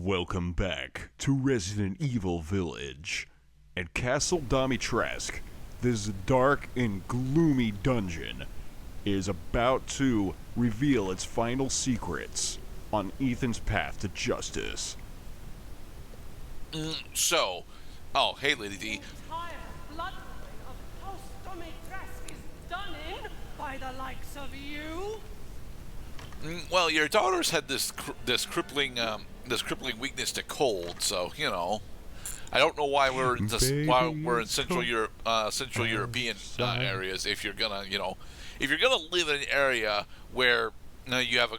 Welcome back to Resident Evil Village. At Castle Domitresk, this dark and gloomy dungeon is about to reveal its final secrets on Ethan's path to justice. Hey, Lady D. Entire bloodline of House Domitresk is done in by the likes of you. Well, your daughter's had this crippling weakness to cold, so I don't know why we're in Central European areas. If you're gonna live in an area where you have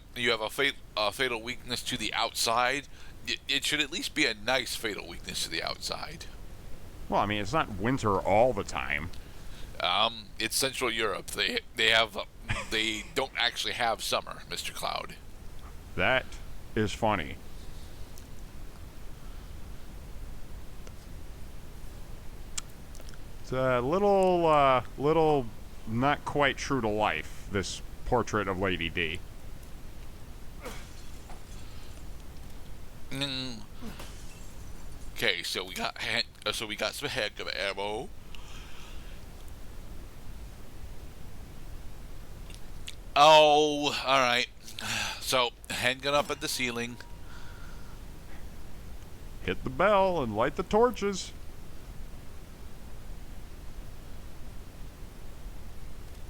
a fatal weakness to the outside, it should at least be a nice fatal weakness to the outside. Well, I mean, it's not winter all the time. It's Central Europe. They don't actually have summer, Mr. Cloud. That is funny. It's a little not quite true to life, this portrait of Lady D. Okay, so we got some heck of ammo. Oh, all right. So handgun up at the ceiling. Hit the bell and light the torches.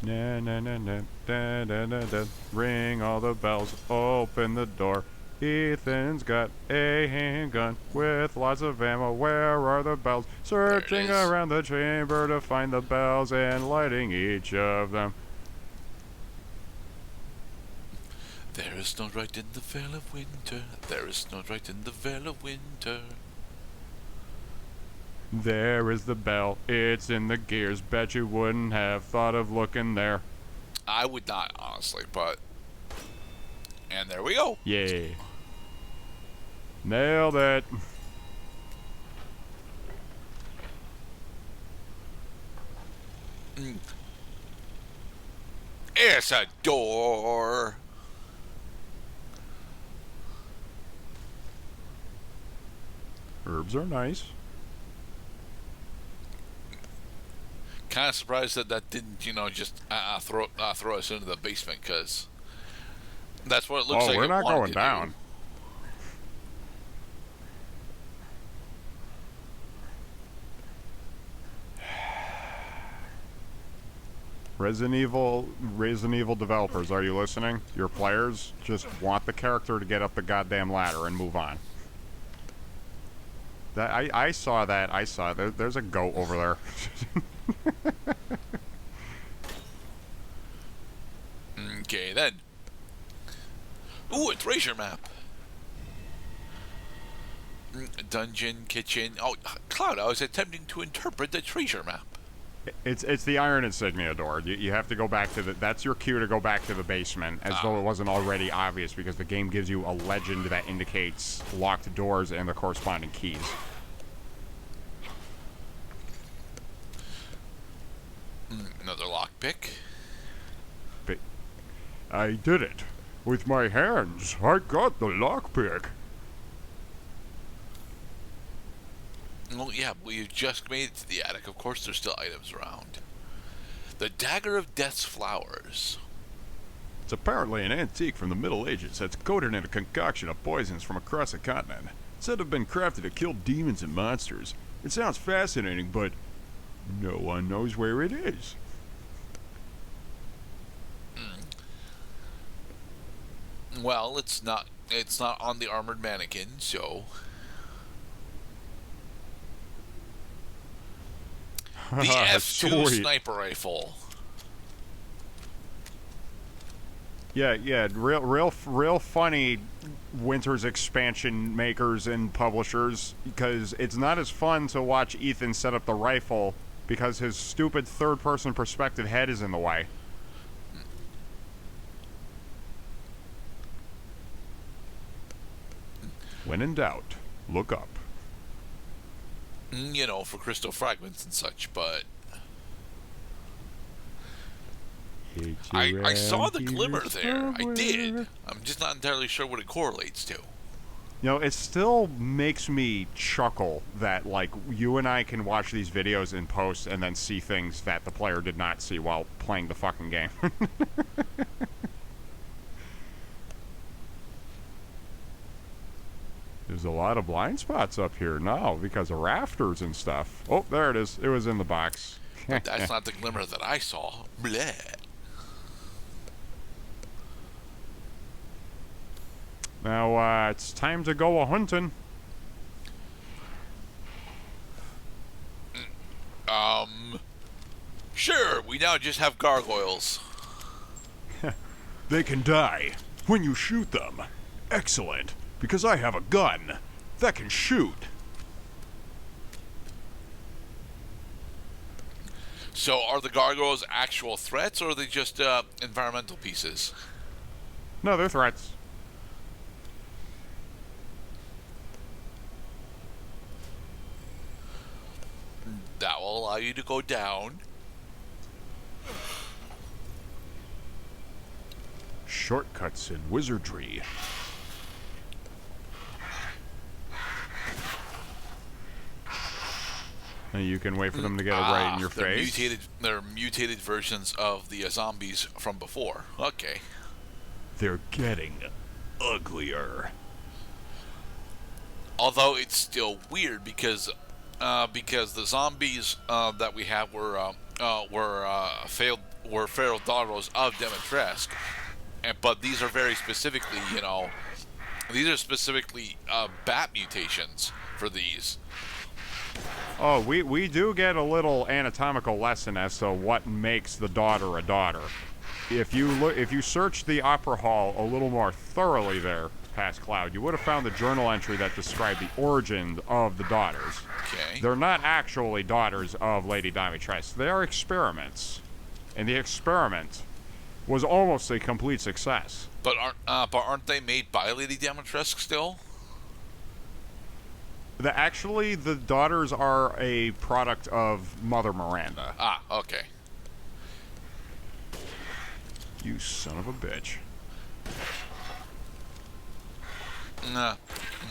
Na na na na da da da da. Ring all the bells. Open the door. Ethan's got a handgun with lots of ammo. Where are the bells? Searching around the chamber to find the bells and lighting each of them. There is no right in the Vale of Winter. There is no right in the Vale of Winter. There is the bell. It's in the gears. Bet you wouldn't have thought of looking there. I would not, honestly, but... And there we go. Yay. Nailed it. It's a door. Herbs are nice. Kind of surprised that didn't, just throw us into the basement, because that's what it looks like. Oh, we're not going down. Resident Evil developers, are you listening? Your players just want the character to get up the goddamn ladder and move on. I saw that. There's a goat over there. Okay, then. Ooh, a treasure map. Dungeon, kitchen. Oh, Cloud, I was attempting to interpret the treasure map. It's the iron insignia door. You have to go back to that's your cue to go back to the basement, as though it wasn't already obvious, because the game gives you a legend that indicates locked doors and the corresponding keys. Another lockpick. I did it. With my hands, I got the lockpick. Oh, yeah, you just made it to the attic. Of course, there's still items around. The Dagger of Death's Flowers. It's apparently an antique from the Middle Ages that's coated in a concoction of poisons from across the continent. It's said to have been crafted to kill demons and monsters. It sounds fascinating, but no one knows where it is. Well, it's not on the armored mannequin, so... The F2 Sweet. sniper rifle. Yeah, real funny Winter's expansion makers and publishers, because it's not as fun to watch Ethan set up the rifle because his stupid third-person perspective head is in the way. When in doubt, look up. For crystal fragments and such, but... I saw the glimmer there. I did. I'm just not entirely sure what it correlates to. You know, it still makes me chuckle that, like, you and I can watch these videos in post and then see things that the player did not see while playing the fucking game. There's a lot of blind spots up here now because of rafters and stuff. Oh, there it is. It was in the box. But that's not the glimmer that I saw. Bleh. Now, it's time to go a-hunting. Sure, we now just have gargoyles. They can die when you shoot them. Excellent, because I have a gun that can shoot. So are the gargoyles actual threats, or are they just environmental pieces? No, they're threats. That will allow you to go down. Shortcuts in wizardry. And you can wait for them to get it right in your face. They're mutated versions of the zombies from before. Okay. They're getting uglier. Although it's still weird because the zombies that we have were feral daughters of Demetresque, but these are very specifically, these are specifically bat mutations for these. Oh, we do get a little anatomical lesson as to what makes the daughter a daughter. If you search the opera hall a little more thoroughly there, past Cloud, you would have found the journal entry that described the origin of the daughters. Okay. They're not actually daughters of Lady Demetresque. They are experiments, and the experiment was almost a complete success. But aren't they made by Lady Demetresque still? The daughters are a product of Mother Miranda. Ah, okay. You son of a bitch. Nah,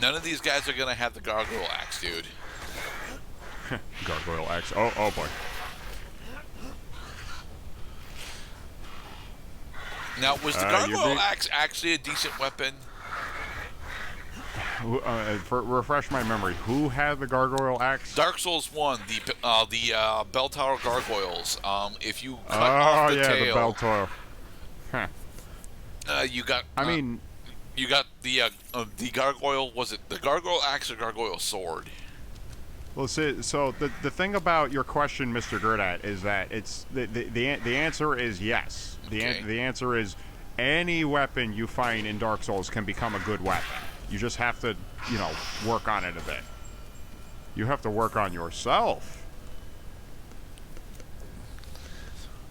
none of these guys are gonna have the gargoyle axe, dude. Gargoyle axe. Oh boy. Now, was the gargoyle axe actually a decent weapon? Refresh my memory. Who had the gargoyle axe? Dark Souls 1, the bell tower gargoyles. If you cut off the tail, the bell tower. Huh. You got. You got the gargoyle. Was it the gargoyle axe or gargoyle sword? Well, see, so the thing about your question, Mr. Gerdat, is that it's the answer is yes. Okay. The answer is any weapon you find in Dark Souls can become a good weapon. You just have to, work on it a bit. You have to work on yourself.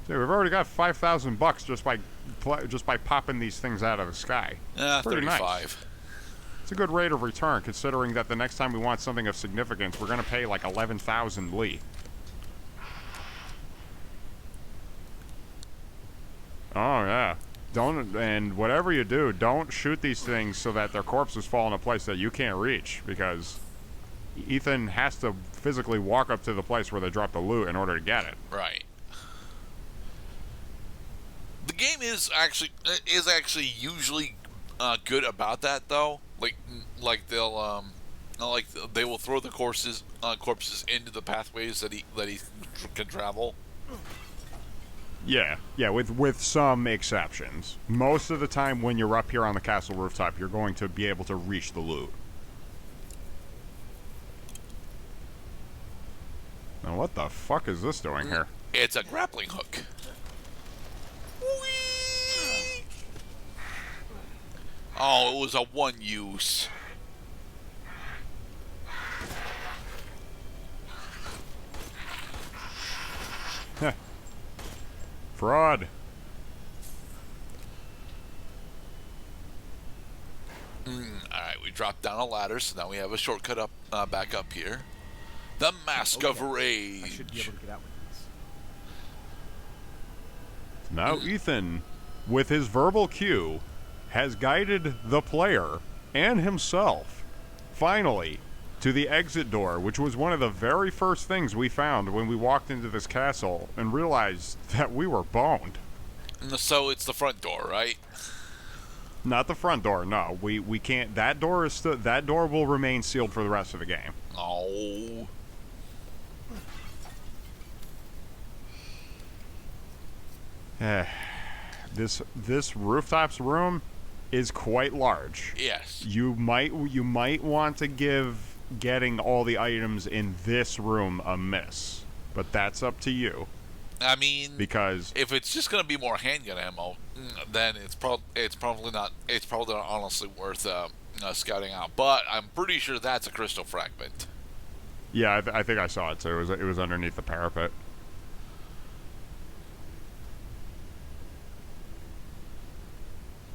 Dude, we've already got $5,000 just by popping these things out of the sky. Pretty 35. Nice. It's a good rate of return, considering that the next time we want something of significance, we're going to pay like 11,000 Lee. Oh yeah. And whatever you do, don't shoot these things so that their corpses fall in a place that you can't reach, because Ethan has to physically walk up to the place where they dropped the loot in order to get it. Right. The game is actually usually good about that, though. Like they will throw the corpses into the pathways that he can travel. Yeah, with some exceptions. Most of the time when you're up here on the castle rooftop, you're going to be able to reach the loot. Now what the fuck is this doing here? It's a grappling hook. Whee! Oh, it was a one use. Fraud. Alright, we dropped down a ladder, so now we have a shortcut up, back up here. The Mask of Rage. I should be able to get out with this. Now Ethan, with his verbal cue, has guided the player and himself finally, to the exit door, which was one of the very first things we found when we walked into this castle and realized that we were boned. So it's the front door, right? Not the front door, no. We can't. That door is that door will remain sealed for the rest of the game. Oh. This rooftops room is quite large. Yes. You might want to give getting all the items in this room a miss, but that's up to you. I mean, Because if it's just going to be more handgun ammo, then it's probably not honestly worth scouting out. But I'm pretty sure that's a crystal fragment. yeah, I think I saw it. So it was underneath the parapet.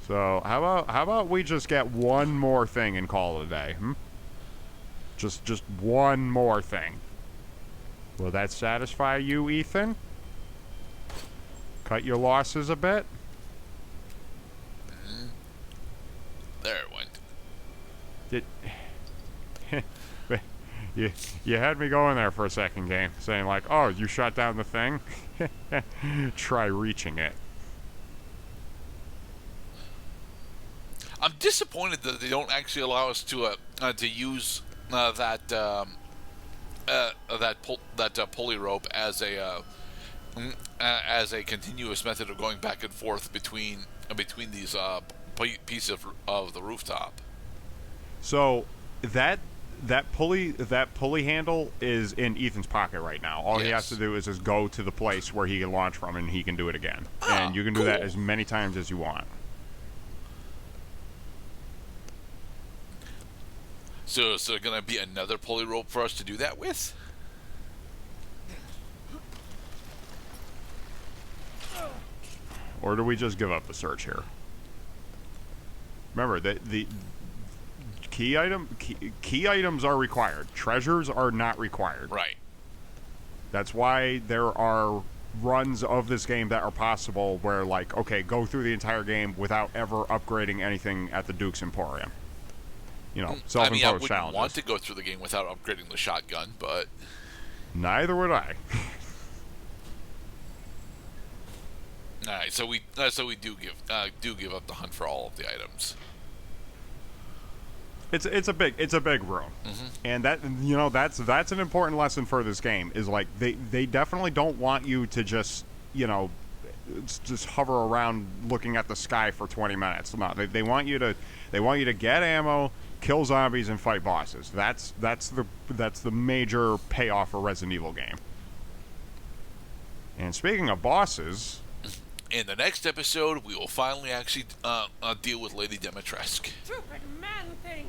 So how about we just get one more thing and call it a day? Just one more thing. Will that satisfy you, Ethan? Cut your losses a bit? There it went. You had me going there for a second, game, saying like, oh, you shot down the thing? Try reaching it. I'm disappointed that they don't actually allow us to use that pulley rope as a continuous method of going back and forth between these pieces of the rooftop. So that pulley handle is in Ethan's pocket right now. All he has to do is just go to the place where he can launch from, and he can do it again. And you can do that as many times as you want. So is there going to be another pulley rope for us to do that with? Or do we just give up the search here? Remember, the key items are required. Treasures are not required. Right. That's why there are runs of this game that are possible where, like, okay, go through the entire game without ever upgrading anything at the Duke's Emporium. You know, self-imposed I wouldn't challenges. want to go through the game without upgrading the shotgun, but Neither would I. all right. So we do give up the hunt for all of the items. It's a big room, and that's an important lesson for this game. Is like they definitely don't want you to just hover around looking at the sky for 20 minutes. No, they want you to get ammo, kill zombies, and fight bosses. That's the major payoff for Resident Evil game. And speaking of bosses, in the next episode, we will finally actually deal with Lady Dimitrescu. Stupid man thing!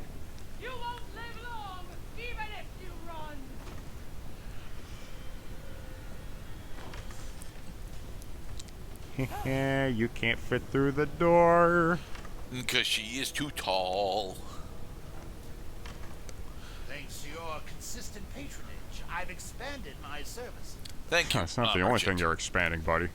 You won't live long, even if you run! you can't fit through the door. Because she is too tall. Thanks to your consistent patronage, I've expanded my services. Thank you. That's not the only merchant. thing you're expanding, buddy.